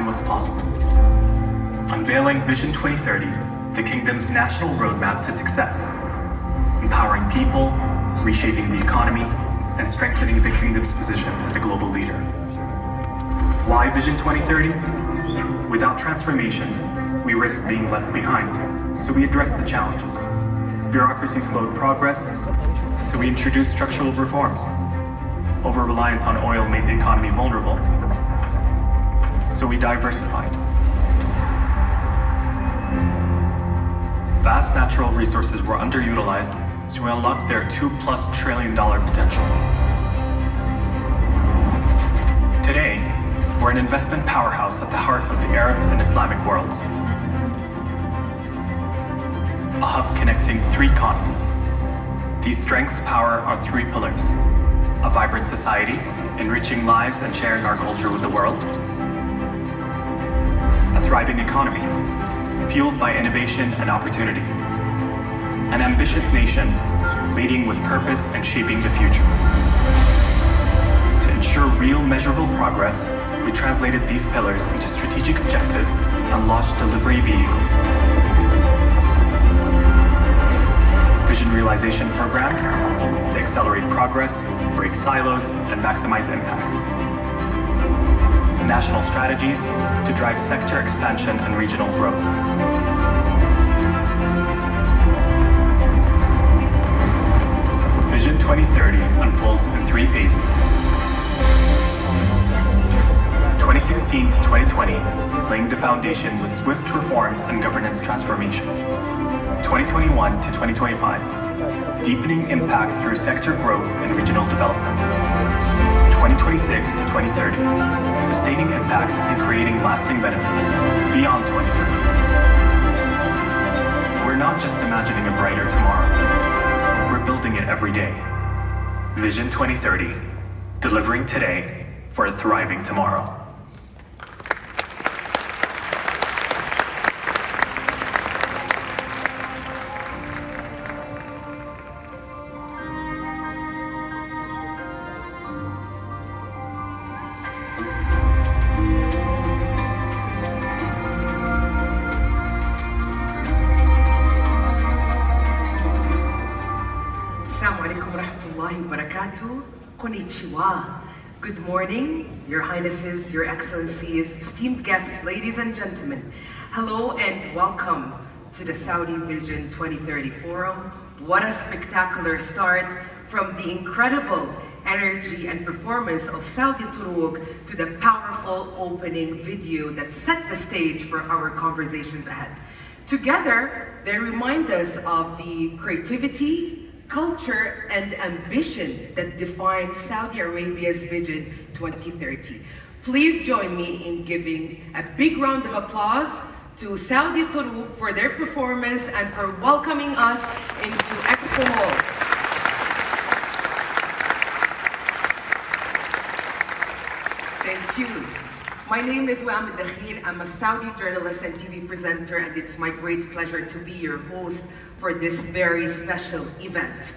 what's possible. Unveiling Vision 2030, the Kingdom's national roadmap to success. Empowering people, reshaping the economy, and strengthening the Kingdom's position as a global leader. Why Vision 2030? Without transformation, we risk being left behind, so we address the challenges. Bureaucracy slowed progress, so we introduced structural reforms. Over-reliance on oil made the economy vulnerable, so we diversified. Vast natural resources were underutilized, so we unlocked their $2+ trillion potential. Today, we're an investment powerhouse at the heart of the Arab and Islamic worlds. A hub connecting 3 continents. These strengths power our 3 pillars: a vibrant society, enriching lives and sharing our culture with the world; a thriving economy, fueled by innovation and opportunity; an ambitious nation, leading with purpose and shaping the future. To ensure real measurable progress, we translated these pillars into strategic objectives and launched delivery vehicles. Vision realization programs to accelerate progress, break silos, and maximize impact. National strategies to drive sector expansion and regional growth. Vision 2030 unfolds in 3 phases. 2016 to 2020, laying the foundation with swift reforms and governance transformation. 2021 to 2025, deepening impact through sector growth and regional development. 2026 to 2030, sustaining impact and creating lasting benefits beyond 2030. We're not just imagining a brighter tomorrow, we're building it every day. Vision 2030, delivering today for a thriving tomorrow. Konnichiwa. Good morning, Your Highnesses, Your Excellencies, esteemed guests, ladies and gentlemen. Hello and welcome to the Saudi Vision 2030 Forum. What a spectacular start, from the incredible energy and performance of Saudi Turuk to the powerful opening video that set the stage for our conversations ahead. Together, they remind us of the creativity, culture, and ambition that define Saudi Arabia's Vision 2030. Please join me in giving a big round of applause to Saudi Turuk for their performance and for welcoming us into Expo Hall. Thank you. My name is Wam Dakhil. I'm a Saudi journalist and TV presenter, and it's my great pleasure to be your host for this very special event.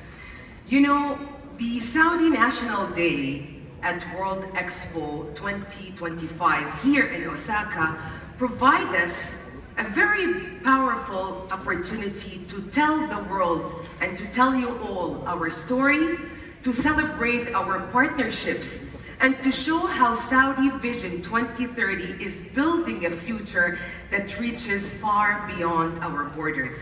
You know, the Saudi National Day at World Expo 2025 here in Osaka provide us a very powerful opportunity to tell the world and to tell you all our story, to celebrate our partnerships, and to show how Saudi Vision 2030 is building a future that reaches far beyond our borders.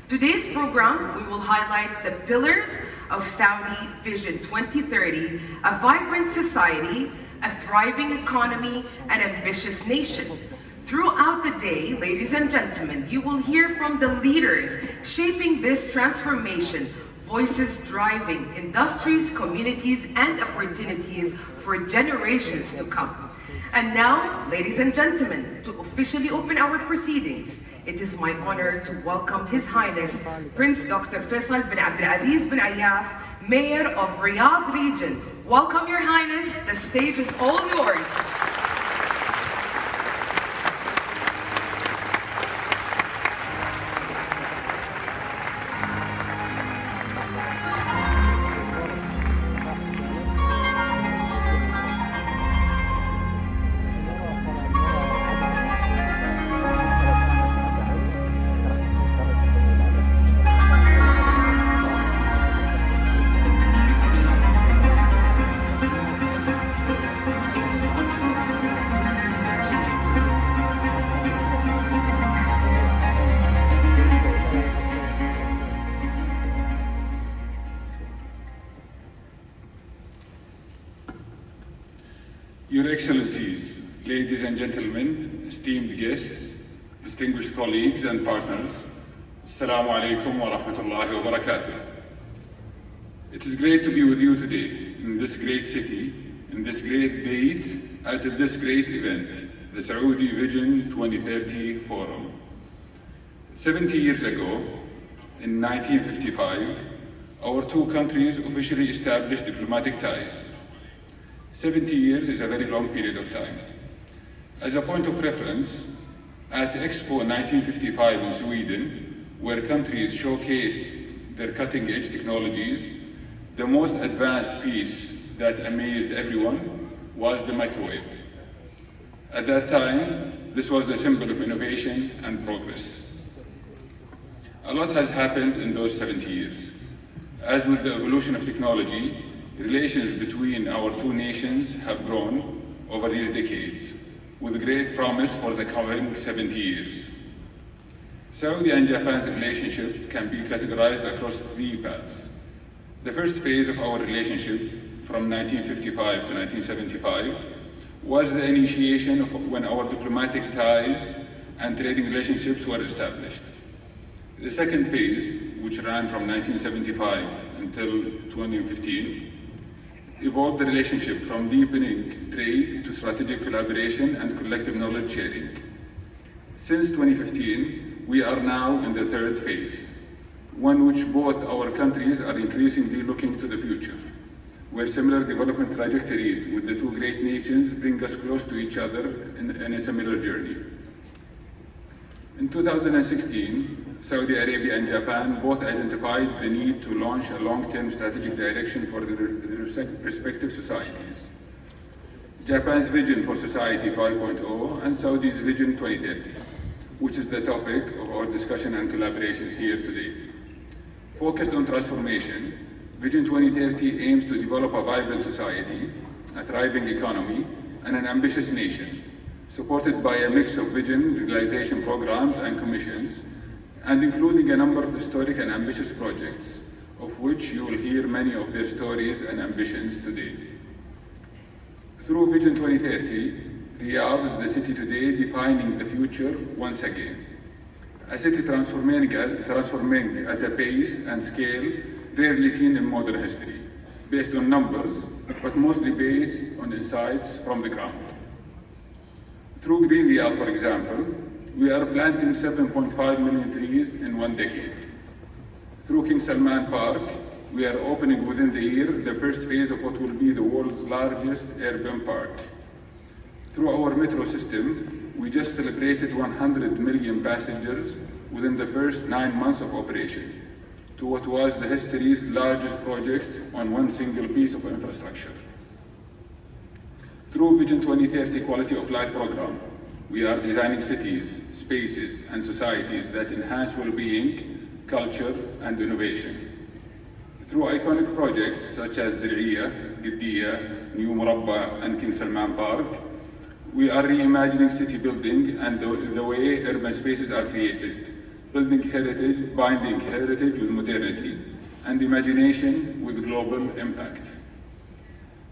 Today's program, we will highlight the pillars of Saudi Vision 2030, a vibrant society, a thriving economy, an ambitious nation. Throughout the day, ladies and gentlemen, you will hear from the leaders shaping this transformation, voices driving industries, communities, and opportunities for generations to come. And now, ladies and gentlemen, to officially open our proceedings, it is my honor to welcome His Highness Prince Dr. Faisal bin Abdulaziz bin Ayaf, Mayor of Riyadh Region. Welcome, Your Highness. The stage is all yours. ladies and gentlemen, esteemed guests, distinguished colleagues and partners, Assalamu alaikum wa rahmatullahi wa barakatuh. It is great to be with you today in this great city, in this great date, at this great event, the Saudi Vision 2030 Forum. 70 years ago, in 1955, our two countries officially established diplomatic ties. 70 years is a very long period of time. As a point of reference, at Expo 1955 in Sweden, where countries showcased their cutting-edge technologies, the most advanced piece that amazed everyone was the microwave. At that time, this was the symbol of innovation and progress. A lot has happened in those 70 years. As with the evolution of technology, relations between our two nations have grown over these decades, with great promise for the coming 70 years. Saudi and Japan's relationship can be categorized across three paths. The first phase of our relationship, from 1955 to 1975, was the initiation of when our diplomatic ties and trading relationships were established. The second phase, which ran from 1975 until 2015, evolved the relationship from deepening trade to strategic collaboration and collective knowledge sharing. Since 2015, we are now in the third phase, one which both our countries are increasingly looking to the future, where similar development trajectories with the two great nations bring us close to each other in a similar journey. In 2016, Saudi Arabia and Japan both identified the need to launch a long-term strategic direction for their respective societies. Japan's vision for Society 5.0 and Saudi's Vision 2030, which is the topic of our discussion and collaborations here today. Focused on transformation, Vision 2030 aims to develop a vibrant society, a thriving economy, and an ambitious nation, supported by a mix of vision realization programs and commissions, and including a number of historic and ambitious projects, of which you will hear many of their stories and ambitions today. Through Vision 2030, Riyadh is the city today defining the future once again. A city transforming at a pace and scale rarely seen in modern history, based on numbers, but mostly based on insights from the ground. Through Green Riyadh, for example, we are planting 7.5 million trees in 1 decade. Through King Salman Park, we are opening within the year the first phase of what will be the world's largest urban park. Through our metro system, we just celebrated 100 million passengers within the first 9 months of operation, to what was the history's largest project on one single piece of infrastructure. Through Vision 2030 Quality of Life program, we are designing cities, spaces, and societies that enhance well-being, culture, and innovation. Through iconic projects such as Dir'iyah, Giddiya, New Murabba, and King Salman Park, we are reimagining city building and the way urban spaces are created, binding heritage with modernity, and imagination with global impact.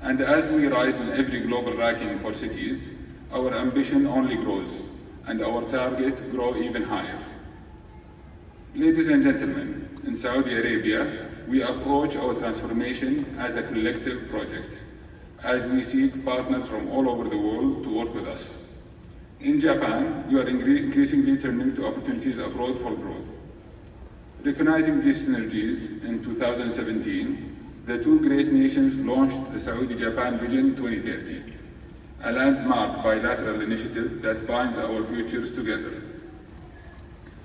And as we rise in every global ranking for cities, our ambition only grows, and our target grows even higher. Ladies and gentlemen, in Saudi Arabia, we approach our transformation as a collective project, as we seek partners from all over the world to work with us. In Japan, we are increasingly turning to opportunities abroad for growth. Recognizing these synergies, in 2017, the two great nations launched the Saudi-Japan Vision 2030, a landmark bilateral initiative that binds our futures together.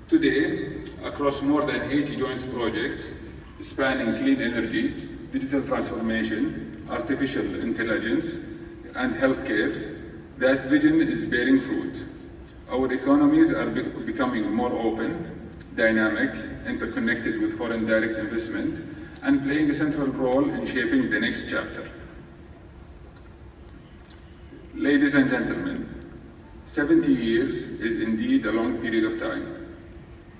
Today, across more than 80 joint projects spanning clean energy, digital transformation, artificial intelligence, and healthcare, that vision is bearing fruit. Our economies are becoming more open, dynamic, interconnected with foreign direct investment, and playing a central role in shaping the next chapter. Ladies and gentlemen, 70 years is indeed a long period of time.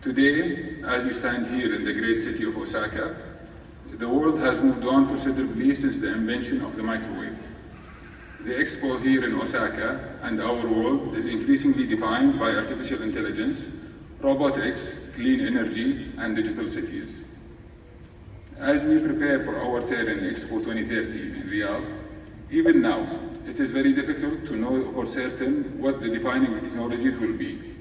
Today, as we stand here in the great city of Osaka, the world has moved on considerably since the invention of the microwave. The Expo here in Osaka and our world is increasingly defined by artificial intelligence, robotics, clean energy, and digital cities. As we prepare for our turn in Expo 2030 in Riyadh, even now, it is very difficult to know for certain what the defining technologies will be.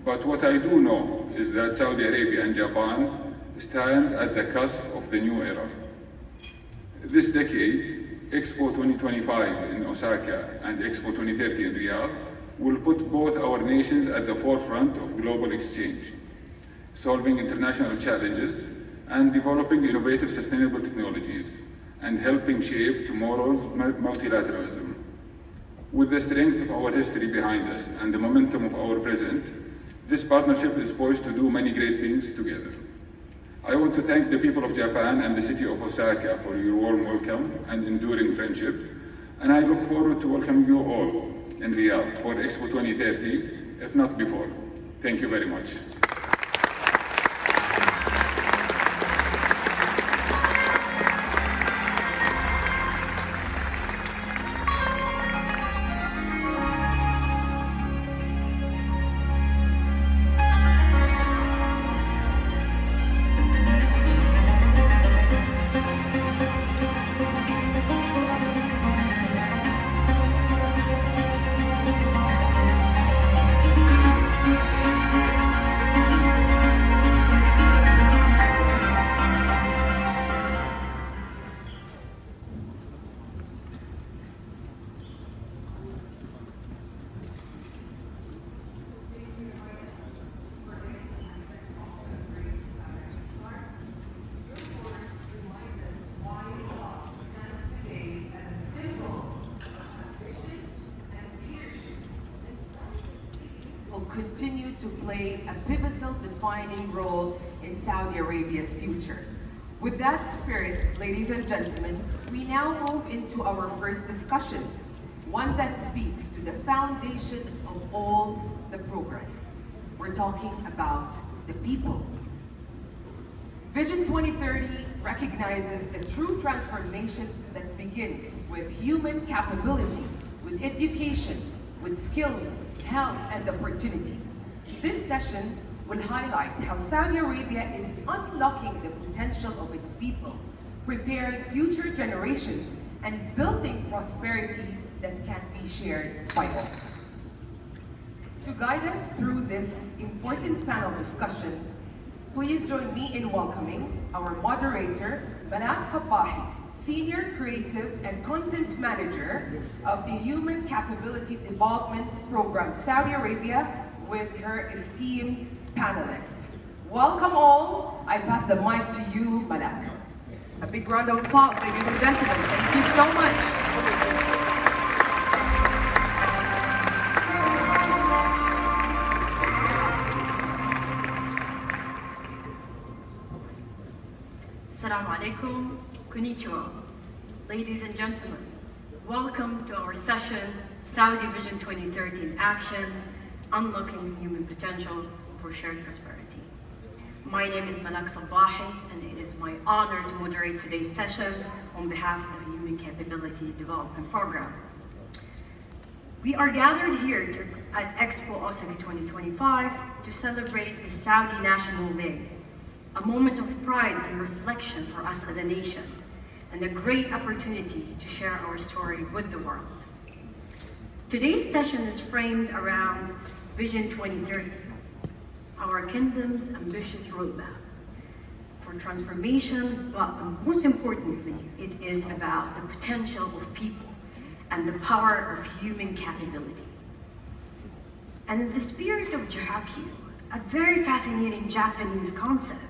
But what I do know is that Saudi Arabia and Japan stand at the cusp of the new era. This decade, Expo 2025 in Osaka and Expo 2030 in Riyadh will put both our nations at the forefront of global exchange, solving international challenges and developing innovative sustainable technologies and helping shape tomorrow's multilateralism. With the strength of our history behind us and the momentum of our present, this partnership is poised to do many great things together. I want to thank the people of Japan and the city of Osaka for your warm welcome and enduring friendship, and I look forward to welcoming you all in Riyadh for Expo 2030, if not before. Thank you very much. Continue to play a pivotal defining role in Saudi Arabia's future. With that spirit, ladies and gentlemen, we now move into our first discussion, one that speaks to the foundation of all the progress. We're talking about the people. Vision 2030 recognizes the true transformation that begins with human capability, with education, with skills, health, and opportunity. This session will highlight how Saudi Arabia is unlocking the potential of its people, preparing future generations, and building prosperity that can be shared by all. To guide us through this important panel discussion, please join me in welcoming our moderator, Malak Sabahi, Senior Creative and Content Manager of the Human Capability Development Program, Saudi Arabia, with her esteemed panelists. Welcome all. I pass the mic to you, Malak. A big round of applause, ladies and gentlemen. Thank you so much. Assalamu alaikum, konnichiwa. Ladies and gentlemen, welcome to our session, Saudi Vision 2030 in Action, Unlocking Human Potential for Shared Prosperity. My name is Malak Sabahi, and it is my honor to moderate today's session on behalf of the Human Capability Development Program. We are gathered here at Expo Osaka 2025 to celebrate the Saudi National Day, a moment of pride and reflection for us as a nation, and a great opportunity to share our story with the world. Today's session is framed around Vision 2030, our kingdom's ambitious roadmap for transformation, but most importantly, it is about the potential of people and the power of human capability. And in the spirit of Jihakyu, a very fascinating Japanese concept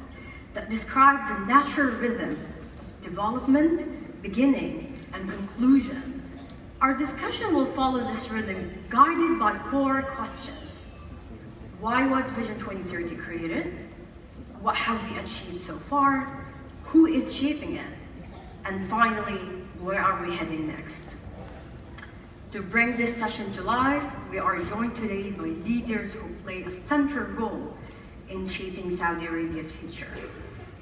that describes the natural rhythm of development, beginning, and conclusion, our discussion will follow this rhythm guided by 4 questions. Why was Vision 2030 created? What have we achieved so far? Who is shaping it? And finally, where are we heading next? To bring this session to life, we are joined today by leaders who play a central role in shaping Saudi Arabia's future.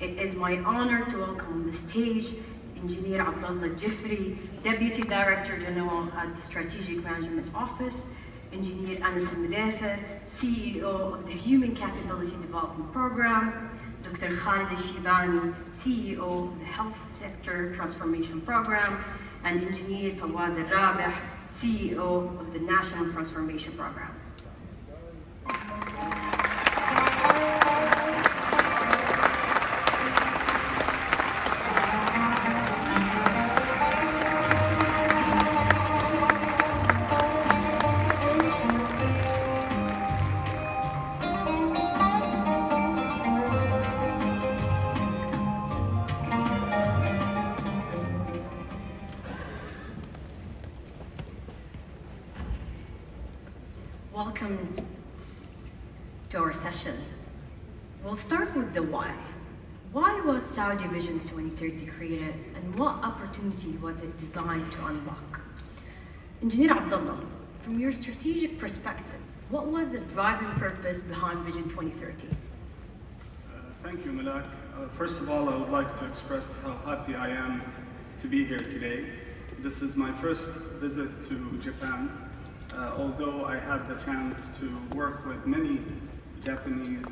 It is my honor to welcome on the stage Engineer Abdullah Jifri, Deputy Director General at the Strategic Management Office, Engineer Anas Al-Mudafer, CEO of the Human Capability Development Program, Dr. Khalid Al-Shibani, CEO of the Health Sector Transformation Program, and Engineer Fawaz Al-Rabih, CEO of the National Transformation Program. Welcome to our session. We'll start with the why. Why was Saudi Vision 2030 created, and what opportunity was it designed to unlock? Engineer Abdullah, from your strategic perspective, what was the driving purpose behind Vision 2030? Thank you, Malak. First of all, I would like to express how happy I am to be here today. This is my first visit to Japan. Although I had the chance to work with many Japanese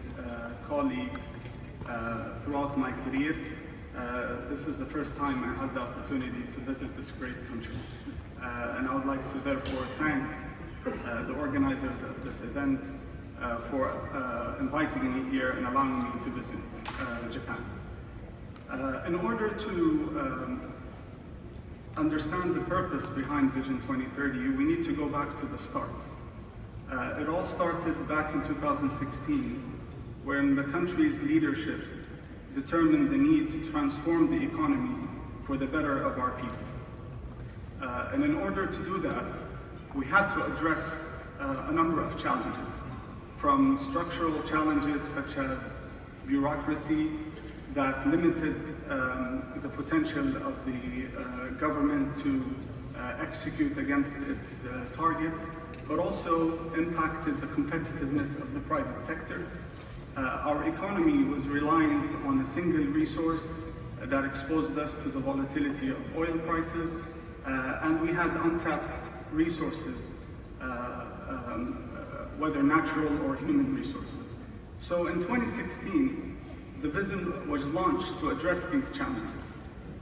colleagues throughout my career, this is the first time I had the opportunity to visit this great country. And I would like to therefore thank the organizers of this event for inviting me here and allowing me to visit Japan. In order to understand the purpose behind Vision 2030, we need to go back to the start. It all started back in 2016, when the country's leadership determined the need to transform the economy for the better of our people. And in order to do that, we had to address a number of challenges, from structural challenges such as bureaucracy that limited the potential of the government to execute against its targets, but also impacted the competitiveness of the private sector. Our economy was reliant on a single resource that exposed us to the volatility of oil prices, and we had untapped resources, whether natural or human resources. So in 2016, the vision was launched to address these challenges.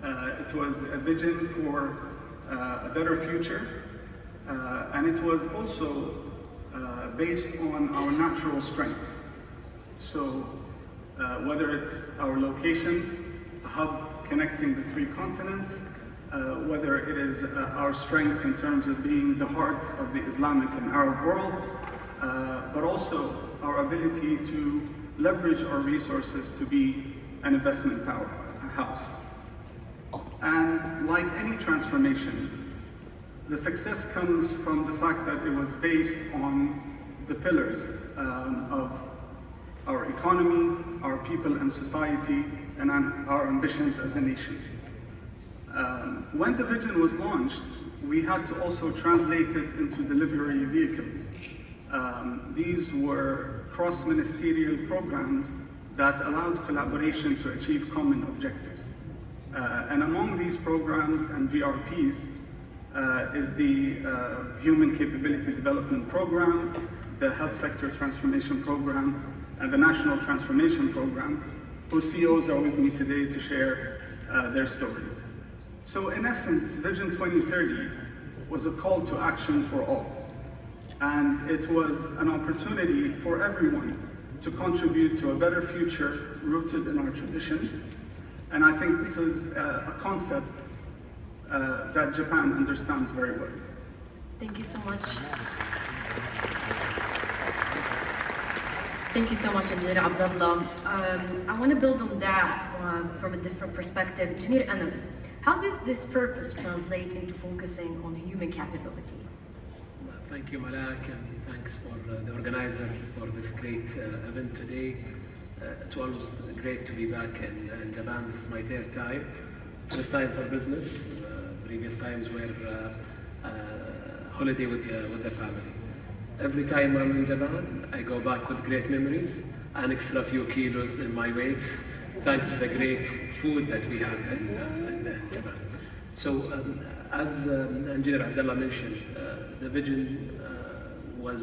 It was a vision for a better future, and it was also based on our natural strengths. So whether it's our location, a hub connecting the 3 continents, whether it is our strength in terms of being the heart of the Islamic and Arab world, but also our ability to leverage our resources to be an investment powerhouse. And like any transformation, the success comes from the fact that it was based on the pillars of our economy, our people and society, and our ambitions as a nation. When the vision was launched, we had to also translate it into delivery vehicles. These were cross-ministerial programs that allowed collaboration to achieve common objectives. And among these programs and VRPs is the Human Capability Development Program, the Health Sector Transformation Program, and the National Transformation Program, whose CEOs are with me today to share their stories. So in essence, Vision 2030 was a call to action for all. And it was an opportunity for everyone to contribute to a better future rooted in our tradition. And I think this is a concept that Japan understands very well. Thank you so much. Thank you so much, Engineer Abdullah. I want to build on that from a different perspective. Engineer Anas, how did this purpose translate into focusing on human capability? Thank you, Malak, and thanks for the organizer for this great event today. It's always great to be back in Japan. This is my 3rd time. First time for business. Previous times were holiday with the family. Every time I'm in Japan, I go back with great memories, an extra few kilos in my weight, thanks to the great food that we have in Japan. So, as Engineer Abdullah mentioned, the vision was,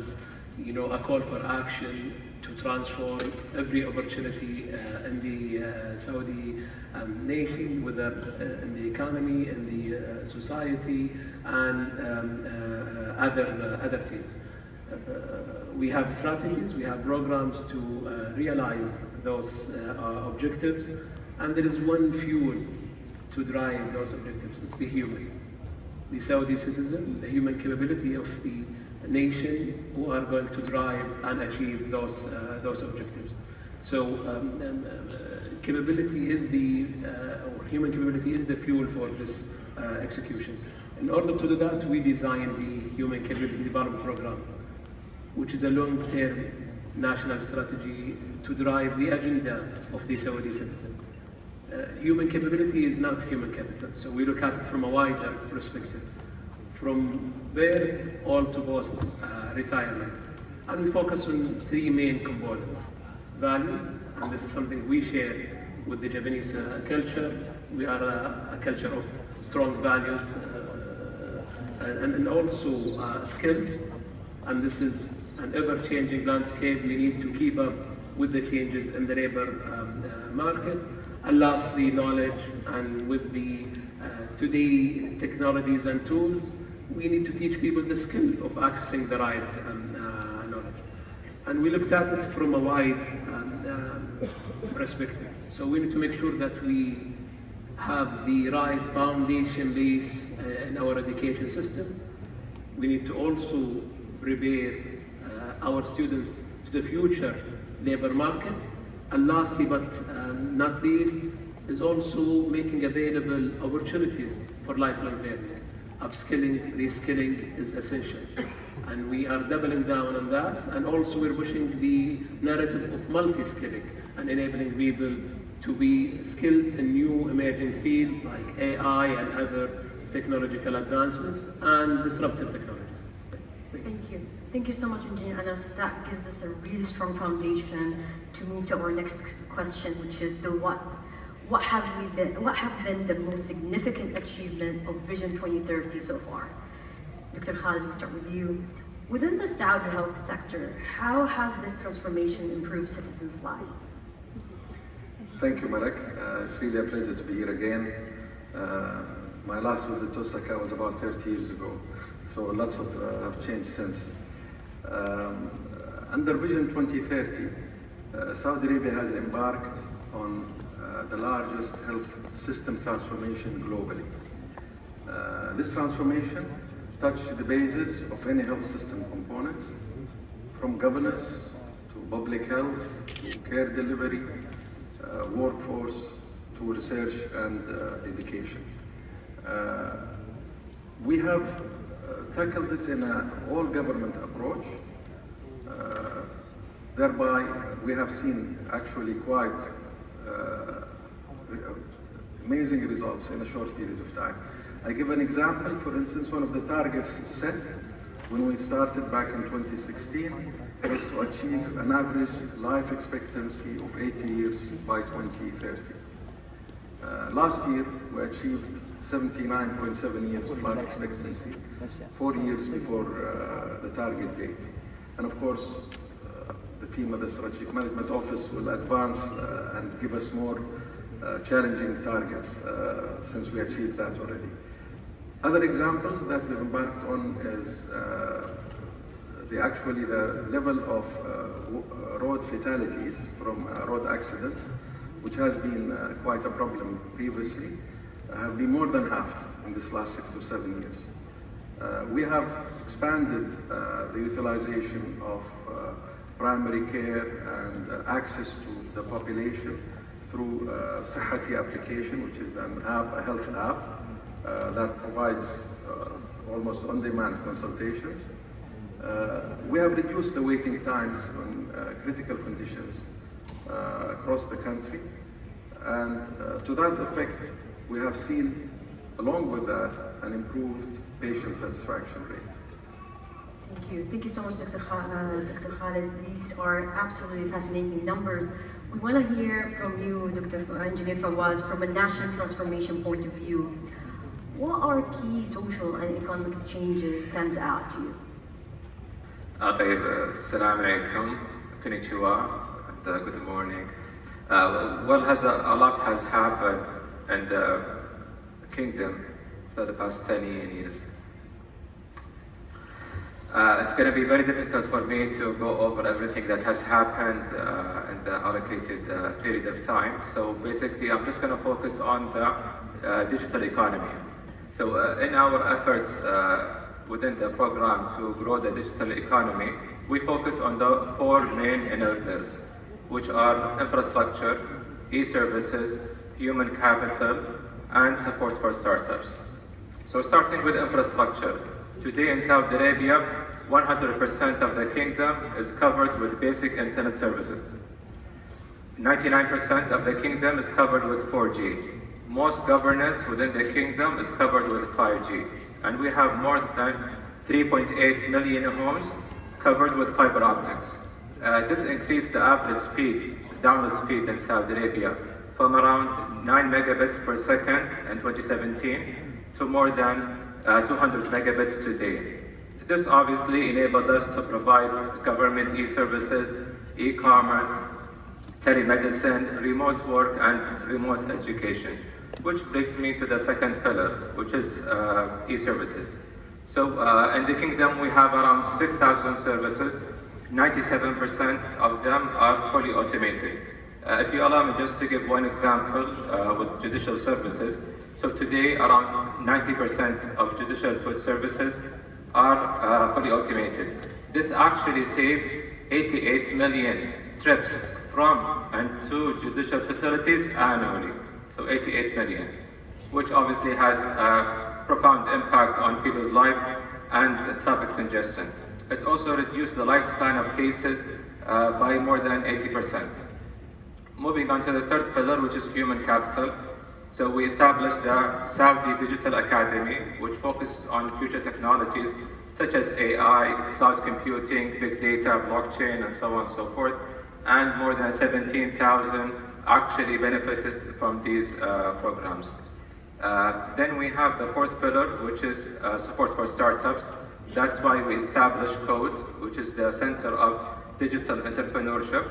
a call for action to transform every opportunity in the Saudi nation, whether in the economy, in the society, and other things. We have strategies, we have programs to realize those objectives, and there is one fuel to drive those objectives. It's the human, the Saudi citizen, the human capability of the nation who are going to drive and achieve those objectives. So capability is or human capability is the fuel for this execution. In order to do that, we designed the Human Capability Development Program, which is a long-term national strategy to drive the agenda of the Saudi citizen. Human capability is not human capital, so we look at it from a wider perspective, from birth all to post-retirement. And we focus on three main components. Values, and this is something we share with the Japanese culture. We are a culture of strong values, and also skills, and this is an ever-changing landscape. We need to keep up with the changes in the labor market. And lastly, knowledge, and with the today technologies and tools, we need to teach people the skill of accessing the right knowledge. And we looked at it from a wide perspective. So we need to make sure that we have the right foundation base in our education system. We need to also prepare our students to the future labor market. And lastly, but not least, is also making available opportunities for lifelong learning. Upskilling, reskilling is essential. And we are doubling down on that. And also we're pushing the narrative of multi-skilling and enabling people to be skilled in new emerging fields like AI and other technological advancements and disruptive technologies. Thank you. Thank you so much, Engineer Anas. That gives us a really strong foundation to move to our next question, which is the what. What have been the most significant achievement of Vision 2030 so far? Dr. Khalid, we'll start with you. Within the Saudi health sector, how has this transformation improved citizens' lives? Thank you, Malak. It's really a pleasure to be here again. My last visit to Osaka was about 30 years ago, so lots have changed since. Under Vision 2030, Saudi Arabia has embarked on the largest health system transformation globally. This transformation touched the basis of any health system components, from governance to public health, to care delivery, workforce, to research and education. We have tackled it in an all-government approach. Thereby, we have seen actually quite amazing results in a short period of time. I give an example. For instance, one of the targets set when we started back in 2016 was to achieve an average life expectancy of 80 years by 2030. Last year, we achieved 79.7 years of life expectancy, 4 years before the target date. And of course, the team of the Strategic Management Office will advance and give us more challenging targets since we achieved that already. Other examples that we've embarked on is the level of road fatalities from road accidents, which has been quite a problem previously, have been more than halved in this last 6 or 7 years. We have expanded the utilization of primary care and access to the population through Sahati application, which is an app, a health app, that provides almost on-demand consultations. We have reduced the waiting times on critical conditions across the country, and to that effect, we have seen, along with that, an improved patient satisfaction rate. Thank you. Thank you so much, Dr. Khalid. These are absolutely fascinating numbers. We want to hear from you, Engineer Fawaz, from a national transformation point of view. What are key social and economic changes stands out to you? طيب السلام عليكم konnichiwa and good morning. Well, a lot has happened in the kingdom for the past 10 years. It's going to be very difficult for me to go over everything that has happened in the allocated period of time. So basically, I'm just going to focus on the digital economy. So in our efforts within the program to grow the digital economy, we focus on the four main enablers, which are infrastructure, e-services, human capital, and support for startups. So starting with infrastructure, today in Saudi Arabia, 100% of the kingdom is covered with basic internet services. 99% of the kingdom is covered with 4G. Most governance within the kingdom is covered with 5G. And we have more than 3.8 million homes covered with fiber optics. This increased the average speed, download speed in Saudi Arabia from around 9 megabits per second in 2017 to more than 200 megabits today. This obviously enabled us to provide government e-services, e-commerce, telemedicine, remote work, and remote education, which brings me to the second pillar, which is e-services. So in the kingdom, we have around 6,000 services. 97% of them are fully automated. If you allow me just to give one example with judicial services, so today around 90% of judicial food services are fully automated. This actually saved 88 million trips from and to judicial facilities annually. So 88 million, which obviously has a profound impact on people's life and traffic congestion. It also reduced the lifespan of cases by more than 80%. Moving on to the third pillar, which is human capital. So we established the Saudi Digital Academy, which focuses on future technologies such as AI, cloud computing, big data, blockchain, and so on and so forth. And more than 17,000 actually benefited from these programs. Then we have the fourth pillar, which is support for startups. That's why we established CODE, which is the Center of Digital Entrepreneurship.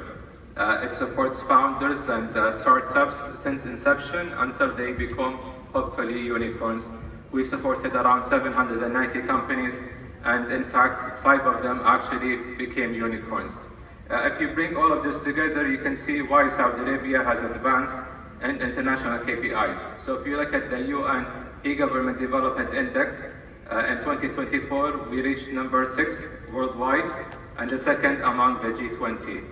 It supports founders and startups since inception until they become hopefully unicorns. We supported around 790 companies, and in fact, 5 of them actually became unicorns. If you bring all of this together, you can see why Saudi Arabia has advanced in international KPIs. So if you look at the UN E-Government Development Index, in 2024, we reached number 6 worldwide, and the second among the G20.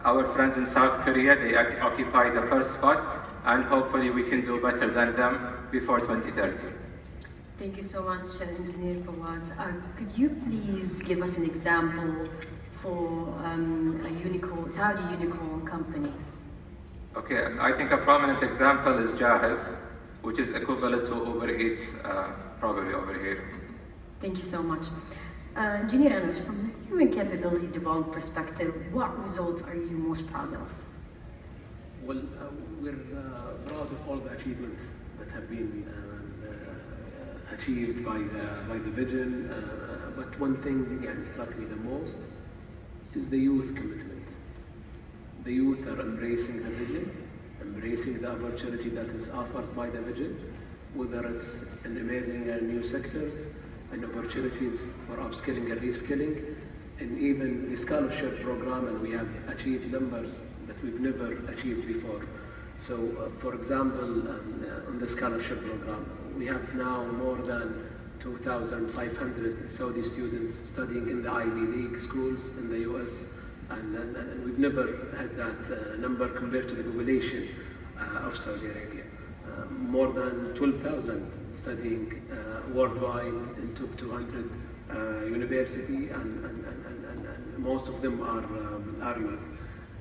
Our friends in South Korea, they occupy the first spot, and hopefully we can do better than them before 2030. Thank you so much, Engineer Fawaz. Could you please give us an example for a Saudi unicorn company? Okay, I think a prominent example is Jahiz, which is equivalent to Uber Eats, probably over here. Thank you so much. Engineer Anas, from the human capability development perspective, what results are you most proud of? Well, we're proud of all the achievements that have been achieved by the vision, but one thing that struck me the most is the youth commitment. The youth are embracing the vision, embracing the opportunity that is offered by the vision, whether it's in emerging new sectors and opportunities for upskilling and reskilling, and even the scholarship program, and we have achieved numbers that we've never achieved before. So, for example, on the scholarship program, we have now more than 2,500 Saudi students studying in the Ivy League schools in the US, and we've never had that number compared to the population of Saudi Arabia. More than 12,000 studying worldwide in top 200 university, and most of them are youth.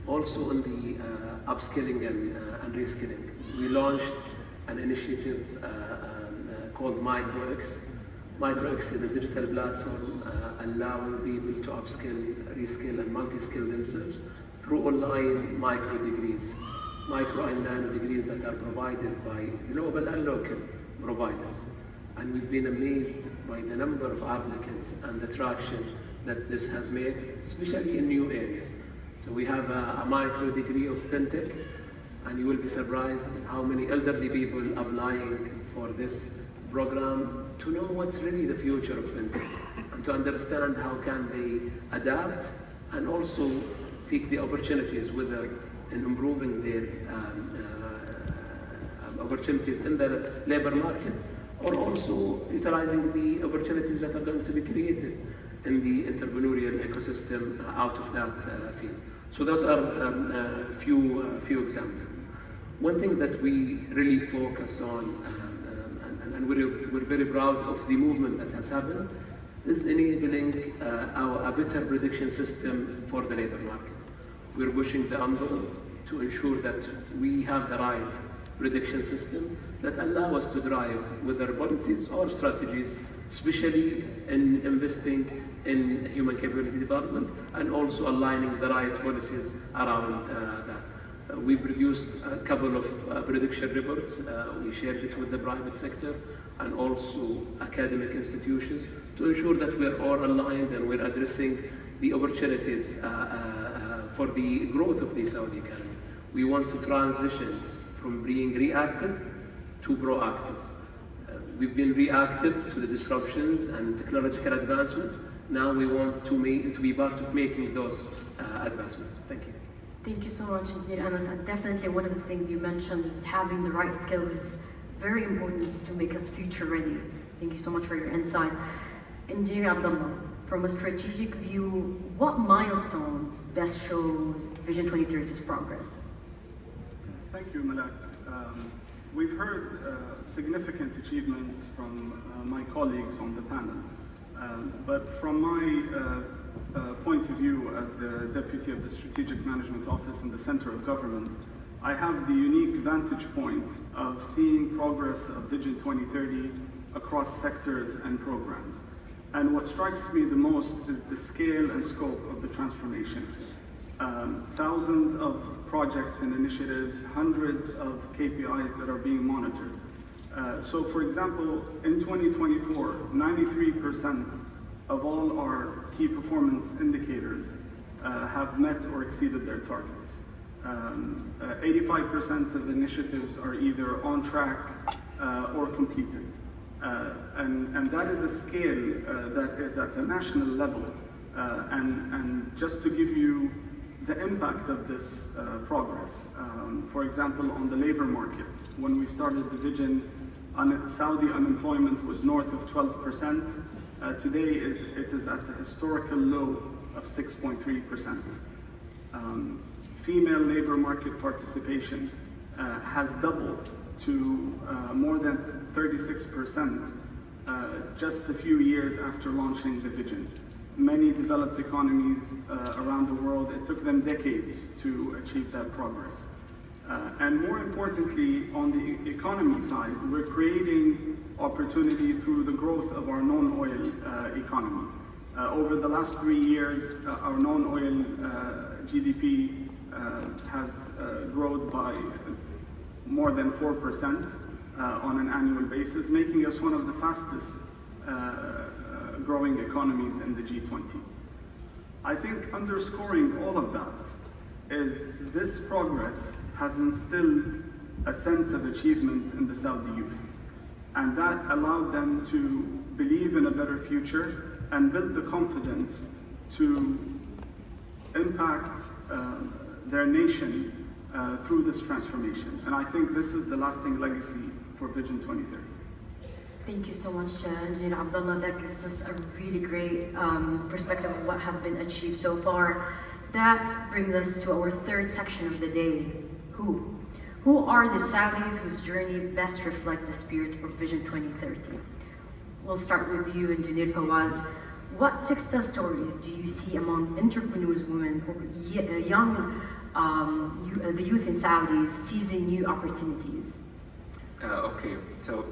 Also in the upskilling and reskilling, we launched an initiative called MicroX. MicroX is a digital platform allowing people to upskill, reskill, and multi-skill themselves through online micro degrees, micro and nano degrees that are provided by global and local providers. And we've been amazed by the number of applicants and the traction that this has made, especially in new areas. So we have a micro degree of fintech, and you will be surprised how many elderly people applying for this program to know what's really the future of fintech and to understand how can they adapt and also seek the opportunities, whether in improving their opportunities in the labor market, or also utilizing the opportunities that are going to be created in the entrepreneurial ecosystem out of that field. So those are a few examples. One thing that we really focus on, and we're very proud of the movement that has happened, is enabling a better prediction system for the labor market. We're pushing the envelope to ensure that we have the right prediction system that allow us to drive whether policies or strategies, especially in investing in human capability development and also aligning the right policies around that. We produced a couple of prediction reports. We shared it with the private sector and also academic institutions to ensure that we're all aligned and we're addressing the opportunities for the growth of the Saudi economy. We want to transition from being reactive to proactive. We've been reactive to the disruptions and technological advancements. Now we want to be part of making those advancements. Thank you. Thank you so much, Engineer Anas. And definitely one of the things you mentioned is having the right skills is very important to make us future ready. Thank you so much for your insight. Engineer Abdullah, from a strategic view, what milestones best shows Vision 2030's progress? Thank you, Malak. We've heard significant achievements from my colleagues on the panel, but from my point of view as the Deputy of the Strategic Management Office in the Center of Government, I have the unique vantage point of seeing progress of Vision 2030 across sectors and programs. And what strikes me the most is the scale and scope of the transformation. Thousands of projects and initiatives, hundreds of KPIs that are being monitored. So for example, in 2024, 93% of all our key performance indicators have met or exceeded their targets. 85% of initiatives are either on track or completed. And that is a scale that is at a national level. And just to give you the impact of this progress, for example, on the labor market, when we started the vision, Saudi unemployment was north of 12%. Today it is at a historical low of 6.3%. Female labor market participation has doubled to more than 36% just a few years after launching the vision. Many developed economies around the world, it took them decades to achieve that progress. And more importantly, on the economy side, we're creating opportunity through the growth of our non-oil economy. Over the last 3 years, our non-oil GDP has grown by more than 4% on an annual basis, making us one of the fastest growing economies in the G20. I think underscoring all of that is this progress has instilled a sense of achievement in the Saudi youth. And that allowed them to believe in a better future and build the confidence to impact their nation through this transformation. And I think this is the lasting legacy for Vision 2030. Thank you so much, Engineer Abdullah. That gives us a really great perspective of what has been achieved so far. That brings us to our third section of the day. Who? Who are the Saudis whose journey best reflect the spirit of Vision 2030? We'll start with you, Engineer Fawaz. What success stories do you see among entrepreneurs, women, or young, the youth in Saudi seizing new opportunities? Okay, so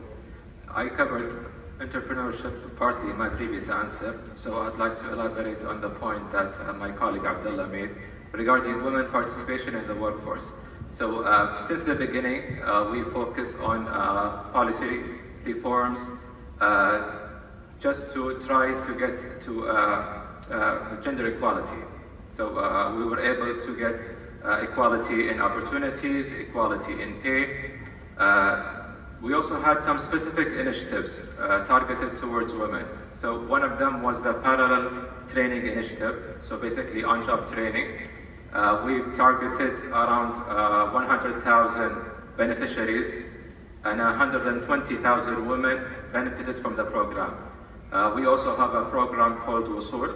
I covered entrepreneurship partly in my previous answer, so I'd like to elaborate on the point that my colleague Abdullah made regarding women participation in the workforce. So since the beginning, we focus on policy reforms just to try to get to gender equality. So we were able to get equality in opportunities, equality in pay. We also had some specific initiatives targeted towards women. So one of them was the parallel training initiative, so basically on-job training. We've targeted around 100,000 beneficiaries and 120,000 women benefited from the program. We also have a program called WUSUL.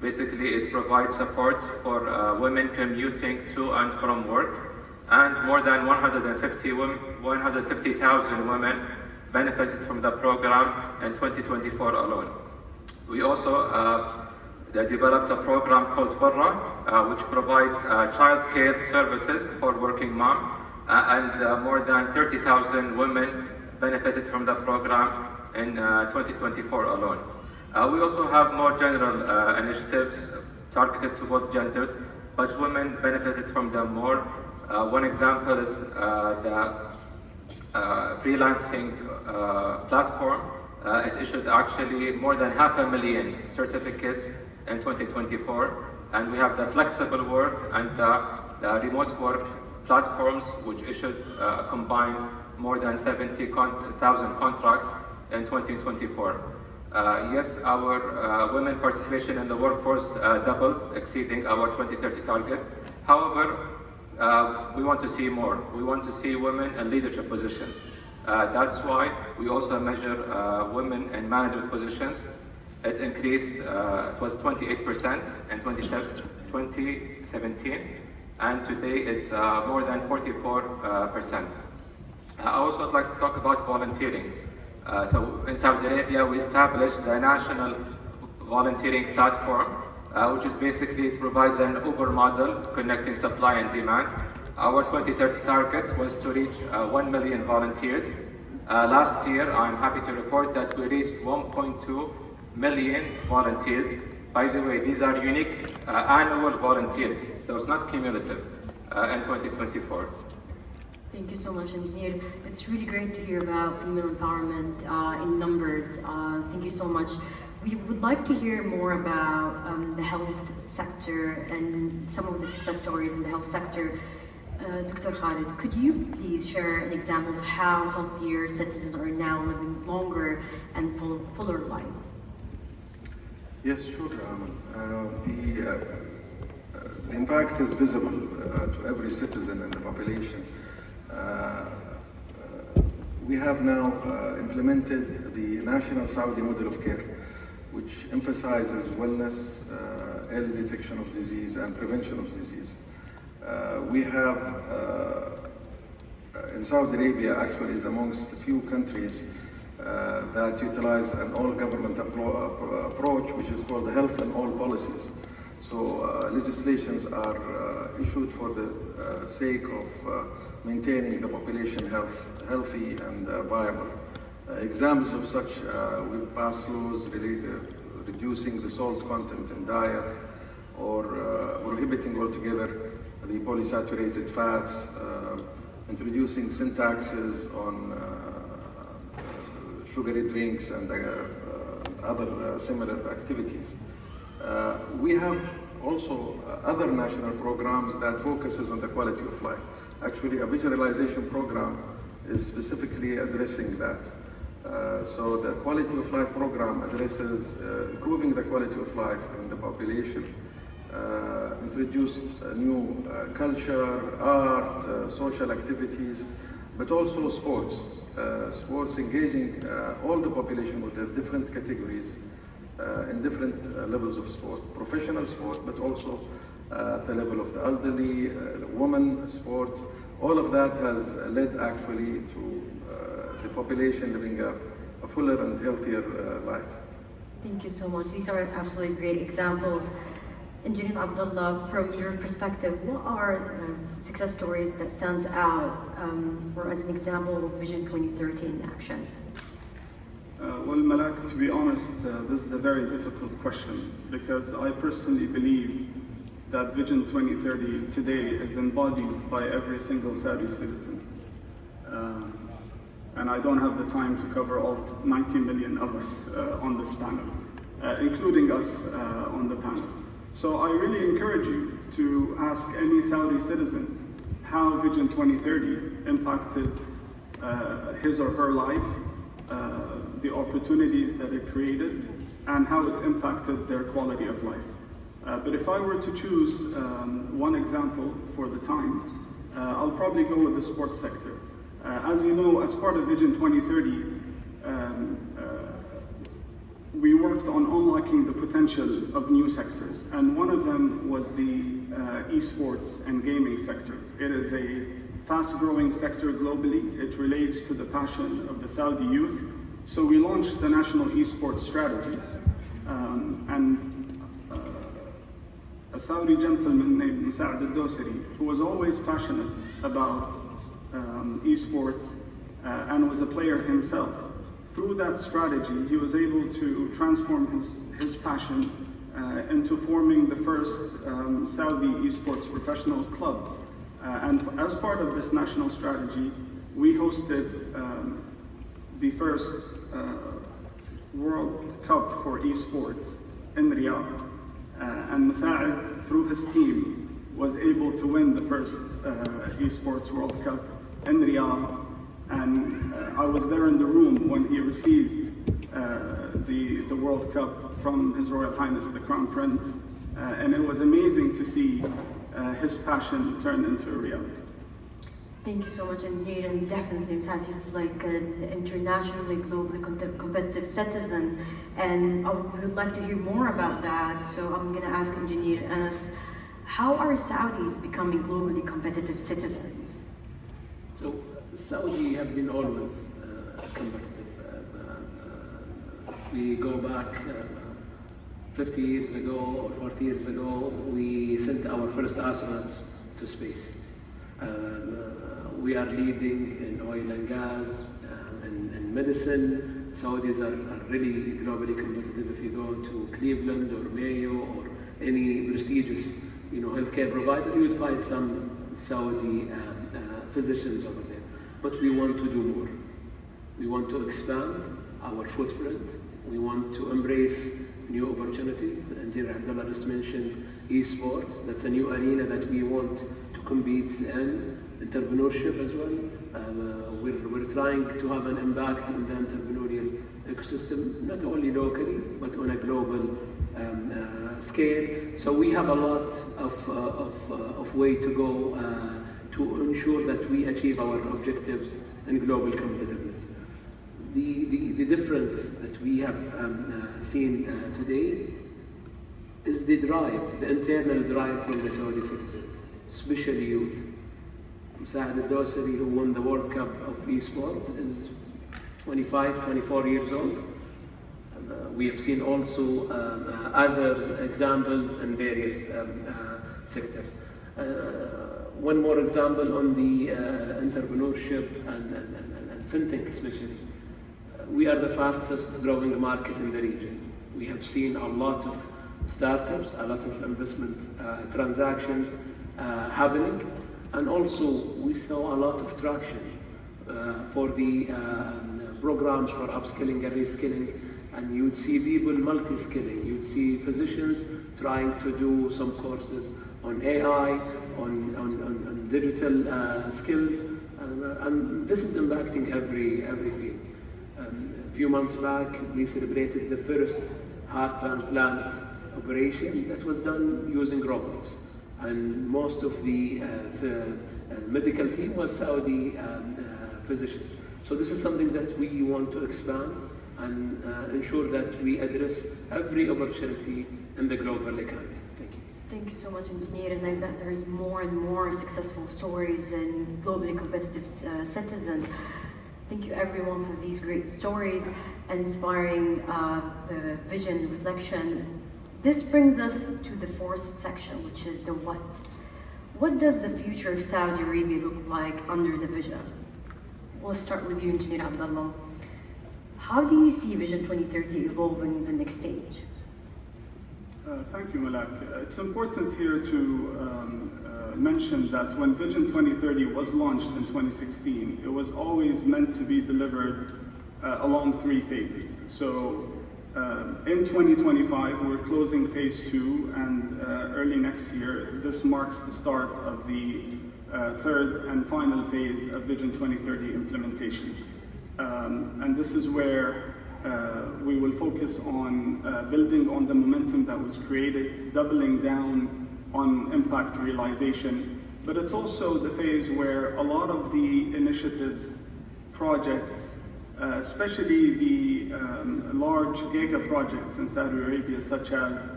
Basically, it provides support for women commuting to and from work, and more than 150,000 women benefited from the program in 2024 alone. We also developed a program called Barra, which provides child care services for working mom, and more than 30,000 women benefited from the program in 2024 alone. We also have more general initiatives targeted to both genders, but women benefited from them more. One example is the freelancing platform. It issued actually more than 500,000 certificates in 2024, and we have the flexible work and the remote work platforms, which issued combined more than 70,000 contracts in 2024. Yes, our women participation in the workforce doubled, exceeding our 2030 target. However, we want to see more. We want to see women in leadership positions. That's why we also measure women in management positions. It increased, it was 28% in 2017, and today it's more than 44%. I also would like to talk about volunteering. So in Saudi Arabia, we established the National Volunteering Platform, which is basically, it provides an Uber model connecting supply and demand. Our 2030 target was to reach 1 million volunteers. Last year, I'm happy to report that we reached 1.2 million volunteers. By the way, these are unique annual volunteers, so it's not cumulative in 2024. Thank you so much, Engineer. It's really great to hear about female empowerment in numbers. Thank you so much. We would like to hear more about the health sector and some of the success stories in the health sector. Dr. Khalid, could you please share an example of how healthier citizens are now living longer and fuller lives? Yes, sure. The impact is visible to every citizen in the population. We have now implemented the National Saudi Model of Care, which emphasizes wellness, early detection of disease, and prevention of disease. We have, in Saudi Arabia, actually is amongst the few countries that utilize an all-government approach, which is called the Health in All Policies. So legislations are issued for the sake of maintaining the population healthy and viable. Examples of such, we pass laws reducing the salt content in diet, or prohibiting altogether the polysaturated fats, introducing sin taxes on sugary drinks and other similar activities. We have also other national programs that focuses on the quality of life. Actually, a visualization program is specifically addressing that. So the quality of life program addresses improving the quality of life in the population, introduced new culture, art, social activities, but also sports. Sports engaging all the population with their different categories in different levels of sport. Professional sport, but also at the level of the elderly, women sport. All of that has led actually to the population living a fuller and healthier life. Thank you so much. These are absolutely great examples. Engineer Abdullah, from your perspective, what are success stories that stands out or as an example of Vision 2030 in action? Well, Malak, to be honest, this is a very difficult question, because I personally believe that Vision 2030 today is embodied by every single Saudi citizen. And I don't have the time to cover all 90 million of us on this panel, including us on the panel. So I really encourage you to ask any Saudi citizen how Vision 2030 impacted his or her life, the opportunities that it created, and how it impacted their quality of life. But if I were to choose one example for the time, I'll probably go with the sports sector. As you know, as part of Vision 2030, we worked on unlocking the potential of new sectors, and one of them was the esports and gaming sector. It is a fast-growing sector globally. It relates to the passion of the Saudi youth. So we launched the National Esports Strategy, a Saudi gentleman named Musa'ad al-Dosari, who was always passionate about esports and was a player himself. Through that strategy, he was able to transform his passion into forming the first Saudi esports professional club. And as part of this national strategy, we hosted the first World Cup for esports in Riyadh. And Musa'ad, through his team, was able to win the first esports World Cup in Riyadh. And I was there in the room when he received the World Cup from His Royal Highness the Crown Prince. And it was amazing to see his passion turn into a reality. Thank you so much indeed, and definitely Musa'ad is like an internationally, globally competitive citizen, and I would like to hear more about that. So I'm going to ask Engineer Anas, how are Saudis becoming globally competitive citizens? So Saudi have been always competitive. We go back 50 years ago or 40 years ago, we sent our first astronauts to space. We are leading in oil and gas and medicine. Saudis are really globally competitive. If you go to Cleveland or Mayo or any prestigious healthcare provider, you will find some Saudi physicians over there. But we want to do more. We want to expand our footprint. We want to embrace new opportunities. Engineer Abdullah just mentioned esports. That's a new arena that we want to compete in. Entrepreneurship as well. We're trying to have an impact in the entrepreneurial ecosystem, not only locally, but on a global scale. So we have a lot of way to go to ensure that we achieve our objectives in global competitiveness. The difference that we have seen today is the drive, the internal drive from the Saudi citizens, especially youth. Musa'ad al-Dosari, who won the World Cup of eSport, is 25, 24 years old. We have seen also other examples in various sectors. One more example on the entrepreneurship and fintech especially. We are the fastest growing market in the region. We have seen a lot of startups, a lot of investment transactions happening, and also we saw a lot of traction for the programs for upskilling and reskilling, and you'd see people multi-skilling. You'd see physicians trying to do some courses on AI, on digital skills, and this is impacting every field. A few months back, we celebrated the first heart transplant operation that was done using robots. And most of the medical team was Saudi physicians. So this is something that we want to expand and ensure that we address every opportunity in the global economy. Thank you. Thank you so much, Engineer, and I bet there's more and more successful stories and globally competitive citizens. Thank you everyone for these great stories and inspiring vision, reflection. This brings us to the fourth section, which is the what. What does the future of Saudi Arabia look like under the vision? We'll start with you, Engineer Abdullah. How do you see Vision 2030 evolving in the next stage? Thank you, Malak. It's important here to mention that when Vision 2030 was launched in 2016, it was always meant to be delivered along 3 phases. So in 2025, we're closing phase 2, and early next year, this marks the start of the 3rd and final phase of Vision 2030 implementation. And this is where we will focus on building on the momentum that was created, doubling down on impact realization. But it's also the phase where a lot of the initiatives, projects, especially the large giga projects in Saudi Arabia, such as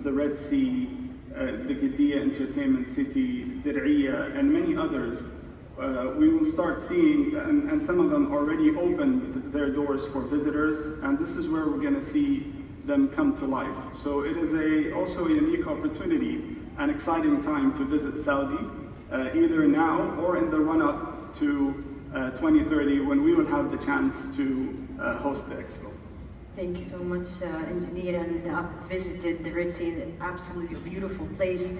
the Red Sea, the Qiddiya Entertainment City, Dir'iyah, and many others, we will start seeing, and some of them already opened their doors for visitors, and this is where we're going to see them come to life. So it is also a unique opportunity, an exciting time to visit Saudi, either now or in the run-up to 2030, when we will have the chance to host the Expo. Thank you so much, Engineer, and I've visited the Red Sea, an absolutely beautiful place.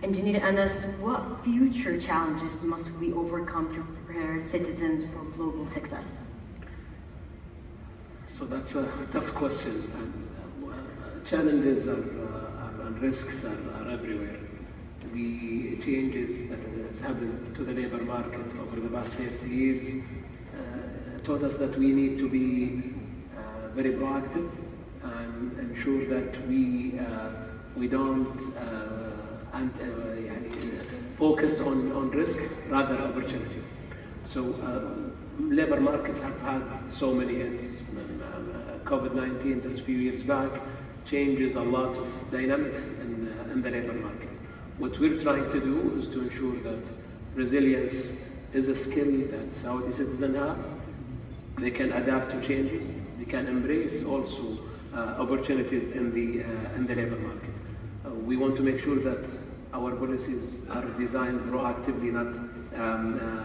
Engineer Anas, what future challenges must we overcome to prepare citizens for global success? So that's a tough question. And, challenges and risks are everywhere. The changes that has happened to the labor market over the past 30 years taught us that we need to be very proactive and ensure that we don't focus on risk, rather opportunities. So labor markets have had so many hits. COVID-19 just a few years back changes a lot of dynamics in the labor market. What we're trying to do is to ensure that resilience is a skill that Saudi citizens have. They can adapt to changes. They can embrace also opportunities in the labor market. We want to make sure that our policies are designed proactively, not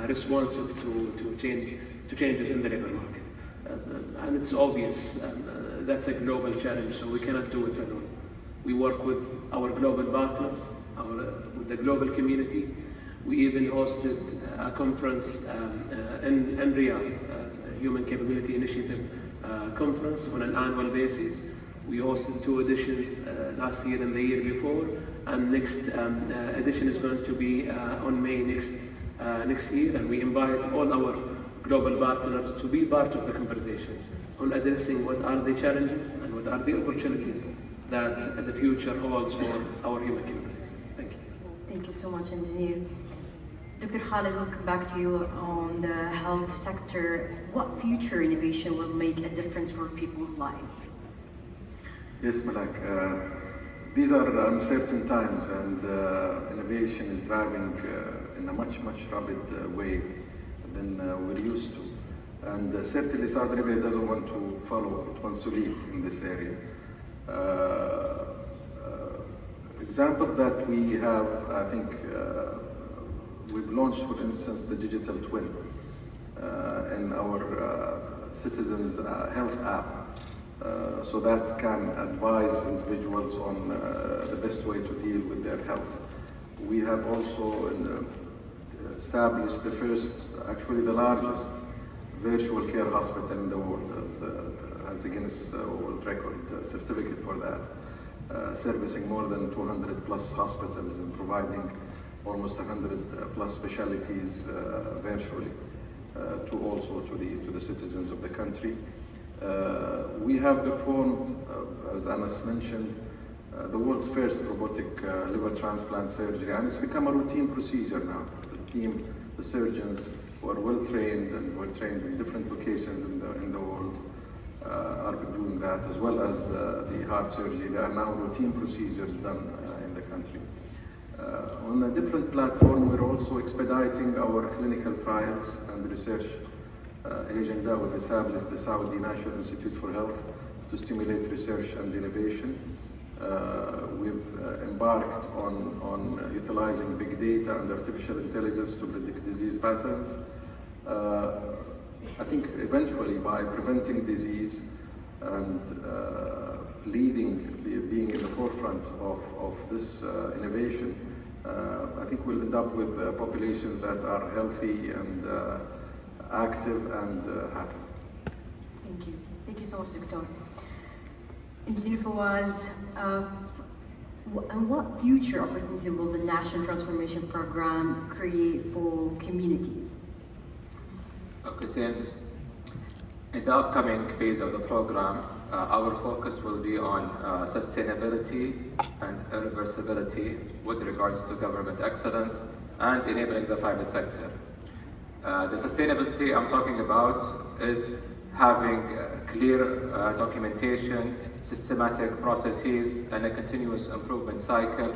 responsive to changes in the labor market. And it's obvious that's a global challenge, so we cannot do it alone. We work with our global partners, with the global community. We even hosted a conference in Riyadh, Human Capability Initiative conference on an annual basis. We hosted 2 editions last year and the year before, and next edition is going to be on May next year, and we invite all our global partners to be part of the conversation on addressing what are the challenges and what are the opportunities that the future holds for our human capabilities. Thank you. Thank you so much, Engineer. Dr. Khalid, we'll come back to you on the health sector. What future innovation will make a difference for people's lives? Yes, Malak. These are uncertain times, and innovation is driving in a much rapid way than we're used to. And certainly Saudi Arabia doesn't want to follow, it wants to lead in this area. Example that we have, I think, we've launched, for instance, the digital twin in our citizens' health app. So that can advise individuals on the best way to deal with their health. We have also established the first, actually the largest, virtual care hospital in the world, as a Guinness World Record certificate for that, servicing more than 200 plus hospitals and providing almost 100 plus specialties virtually to the citizens of the country. We have performed, as Anas mentioned, the world's first robotic liver transplant surgery, and it's become a routine procedure now. The surgeons who are well trained and were trained in different locations in the world are doing that, as well as the heart surgery. There are now routine procedures done in the country. On a different platform, we're also expediting our clinical trials and research agenda. We've established the Saudi National Institute for Health to stimulate research and innovation. We've embarked on utilizing big data and artificial intelligence to predict disease patterns. I think eventually by preventing disease and being in the forefront of this innovation, I think we'll end up with populations that are healthy and active and happy. Thank you. Thank you so much, Dr. Engineer Fawaz, and what future opportunity will the National Transformation Program create for communities? Okay, so in the upcoming phase of the program, our focus will be on sustainability and irreversibility with regards to government excellence and enabling the private sector. The sustainability I'm talking about is having clear documentation, systematic processes, and a continuous improvement cycle.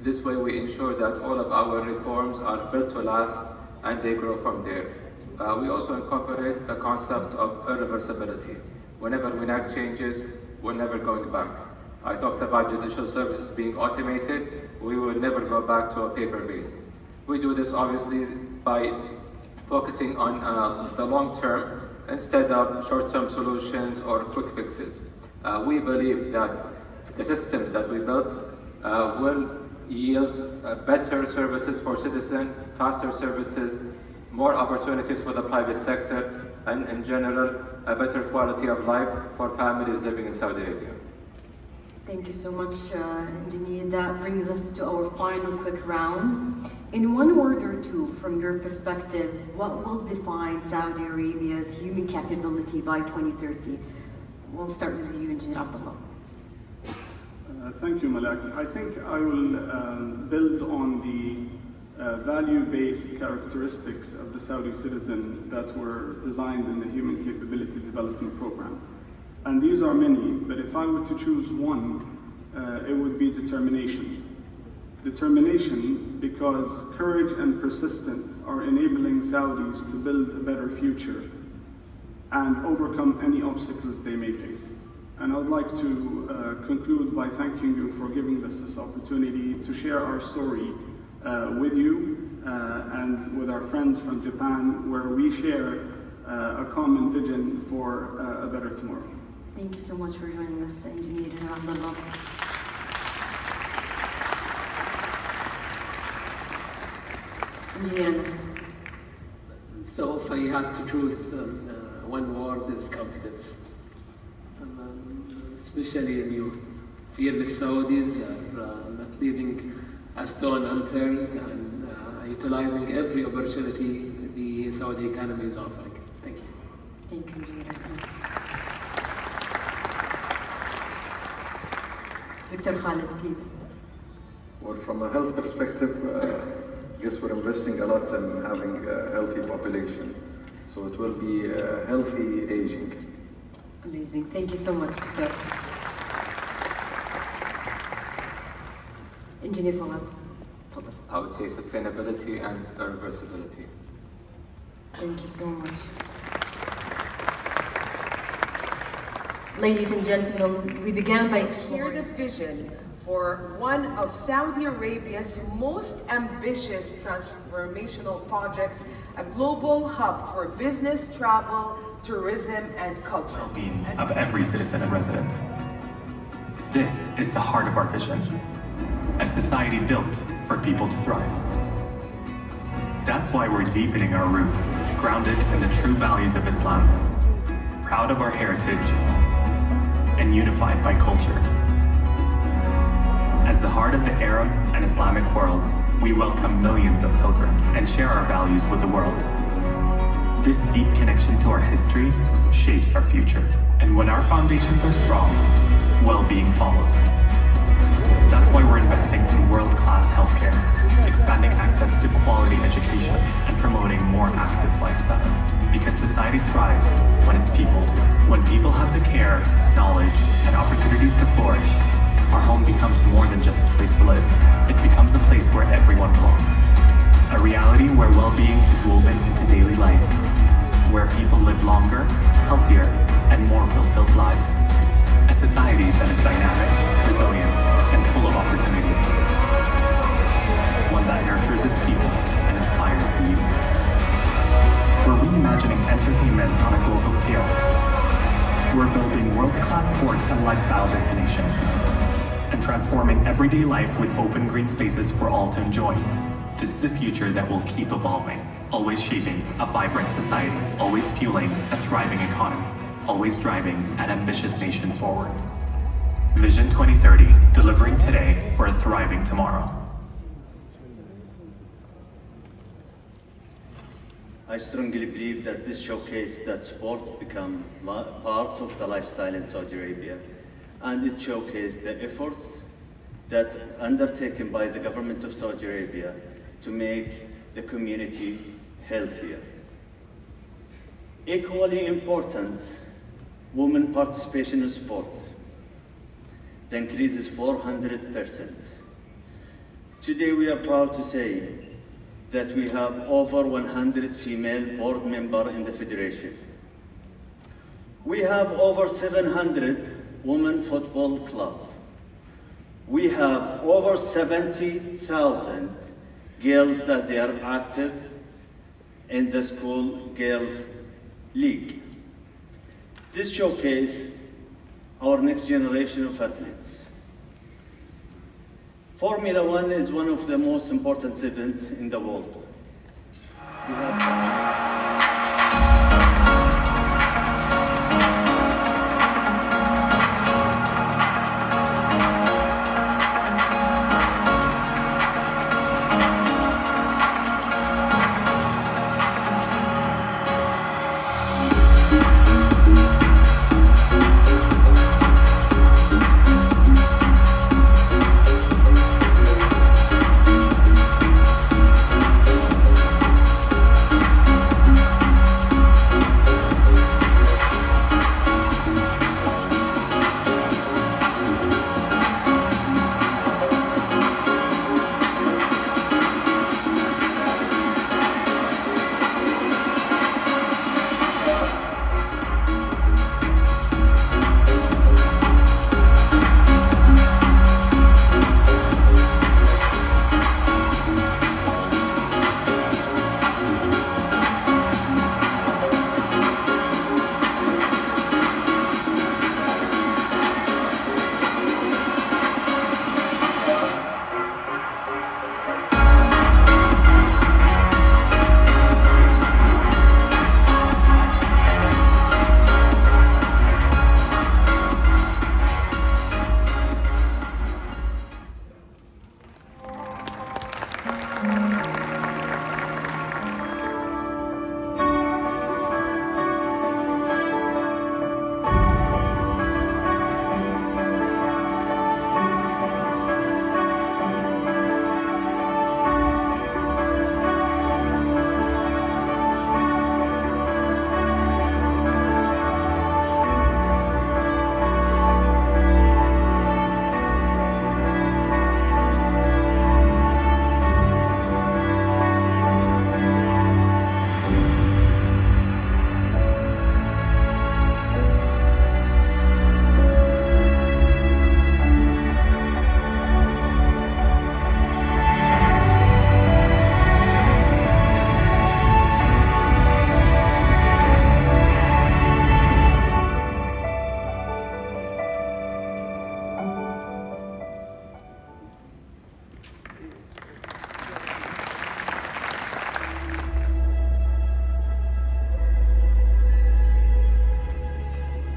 This way we ensure that all of our reforms are built to last and they grow from there. We also incorporate the concept of irreversibility. Whenever we enact changes, we're never going back. I talked about judicial services being automated. We will never go back to a paper-based. We do this obviously by focusing on the long term instead of short-term solutions or quick fixes. We believe that the systems that we built will yield better services for citizens, faster services, more opportunities for the private sector, and in general, a better quality of life for families living in Saudi Arabia. Thank you so much, Engineer. That brings us to our final quick round. In one word or two, from your perspective, what will define Saudi Arabia's human capability by 2030? We'll start with you, Engineer Abdullah. Thank you, Malak. I think I will build on the value-based characteristics of the Saudi citizen that were designed in the Human Capability Development Program. And these are many, but if I were to choose one, it would be determination. Determination because courage and persistence are enabling Saudis to build a better future and overcome any obstacles they may face. And I would like to conclude by thanking you for giving us this opportunity to share our story with you and with our friends from Japan, where we share a common vision for a better tomorrow. Thank you so much for joining us, Engineer Abdullah. Engineer Anas. So if I had to choose one word, is confidence. Especially in youth. Fearless Saudis are not leaving a stone unturned and utilizing every opportunity the Saudi economy is offering. Thank you. Thank you, Engineer Anas. Dr. Khalid, please. Well, from a health perspective, I guess we're investing a lot in having a healthy population. So it will be healthy aging. Amazing. Thank you so much, Dr. Engineer Fawaz. I would say sustainability and irreversibility. Thank you so much. Ladies and gentlemen, we began by Hear exploring the vision for one of Saudi Arabia's most ambitious transformational projects, a global hub for business, travel, tourism, and culture. Well-being of every citizen and resident. This is the heart of our vision. A society built for people to thrive. That's why we're deepening our roots, grounded in the true values of Islam, proud of our heritage, and unified by culture. As the heart of the Arab and Islamic world, we welcome millions of pilgrims and share our values with the world. This deep connection to our history shapes our future. And when our foundations are strong, well-being follows. That's why we're investing in world-class healthcare, expanding access to quality education, and promoting more active lifestyles. Because society thrives when its people do. When people have the care, knowledge, and opportunities to flourish, our home becomes more than just a place to live. It becomes a place where everyone belongs. A reality where well-being is woven into daily life, where people live longer, healthier, and more fulfilled lives. A society that is dynamic, resilient, and full of opportunity. One that nurtures its people and inspires the youth. We're reimagining entertainment on a global scale. we're building world-class sports and lifestyle destinations and transforming everyday life with open green spaces for all to enjoy. This is a future that will keep evolving, always shaping a vibrant society, always fueling a thriving economy, always driving an ambitious nation forward. Vision 2030, delivering today for a thriving tomorrow. I strongly believe that this showcased that sport become part of the lifestyle in Saudi Arabia, and it showcased the efforts that undertaken by the government of Saudi Arabia to make the community healthier. Equally important, women participation in sport. The increase is 400%. Today we are proud to say that we have over 100 female board members in the Federation. We have over 700 women football clubs. We have over 70,000 girls that they are active in the school girls league. This showcases our next generation of athletes. Formula One is one of the most important events in the world. We have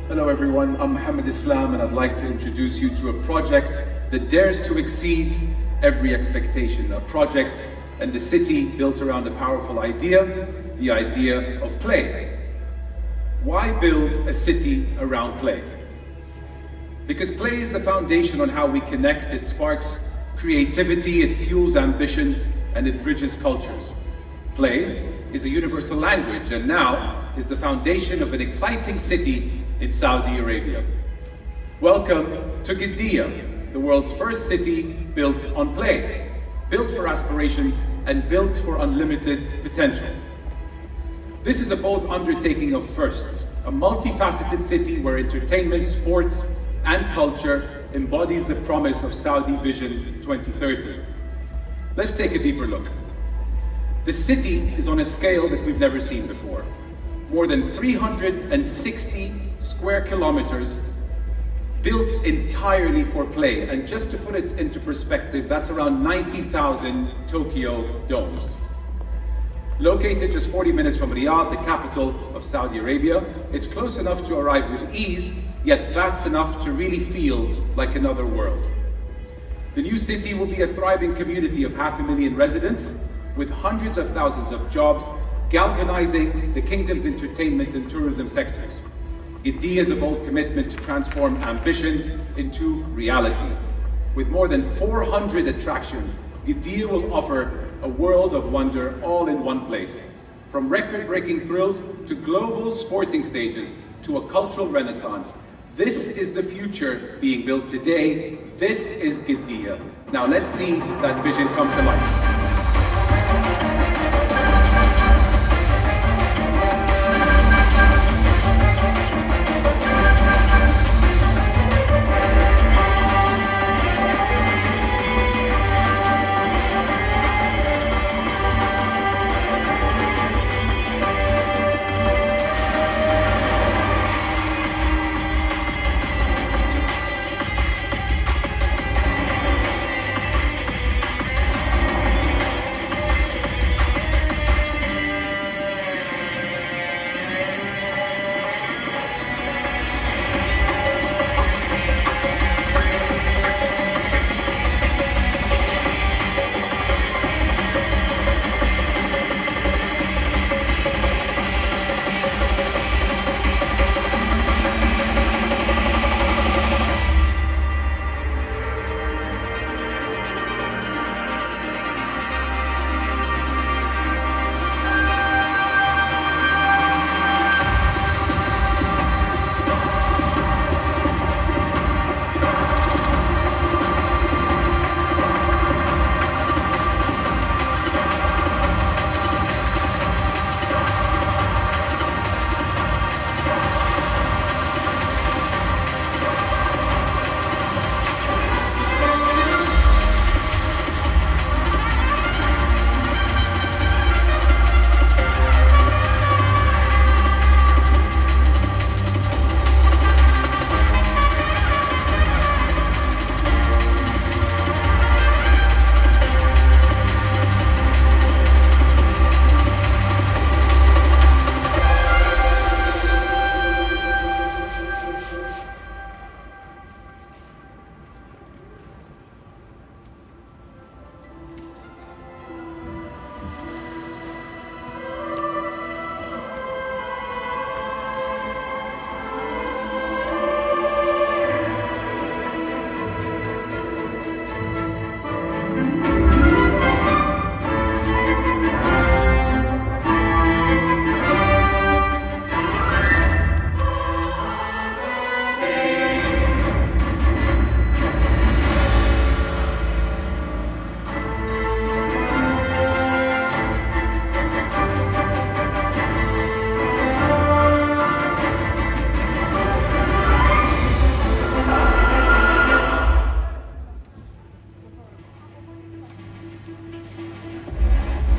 Hello everyone, I'm Mohammed Islam and I'd like to introduce you to a project that dares to exceed every expectation. A project and the city built around a powerful idea, the idea of play. Why build a city around play? Because play is the foundation on how we connect. It sparks creativity, it fuels ambition, and it bridges cultures. Play is a universal language and now is the foundation of an exciting city in Saudi Arabia. Welcome to Qiddiya, the world's first city built on play, built for aspiration and built for unlimited potential. This is a bold undertaking of firsts, a multifaceted city where entertainment, sports and culture embodies the promise of Saudi Vision 2030. Let's take a deeper look. The city is on a scale that we've never seen before. More than 360 square kilometers, built entirely for play. And just to put it into perspective, that's around 90,000 Tokyo domes. Located just 40 minutes from Riyadh, the capital of Saudi Arabia, it's close enough to arrive with ease, yet vast enough to really feel like another world. The new city will be a thriving community of 500,000 residents, with hundreds of thousands of jobs, galvanizing the kingdom's entertainment and tourism sectors. Giddiya's a bold commitment to transform ambition into reality. With more than 400 attractions, Giddiya will offer a world of wonder all in one place. From record-breaking thrills to global sporting stages to a cultural renaissance, this is the future being built today. This is Giddiya. Now let's see that vision come to life.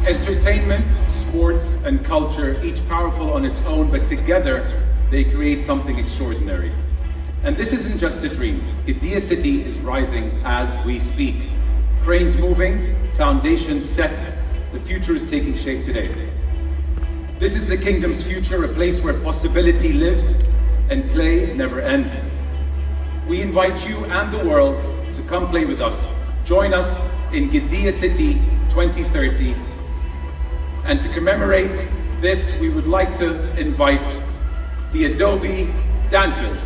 Entertainment, sports, and culture, each powerful on its own, but together they create something extraordinary. And this isn't just a dream. Giddiya city is rising as we speak. Cranes moving, foundations set, the future is taking shape today. This is the kingdom's future, a place where possibility lives and play never ends. We invite you and the world to come play with us. Join us in Giddiya City 2030. And to commemorate this, we would like to invite the Adobe dancers.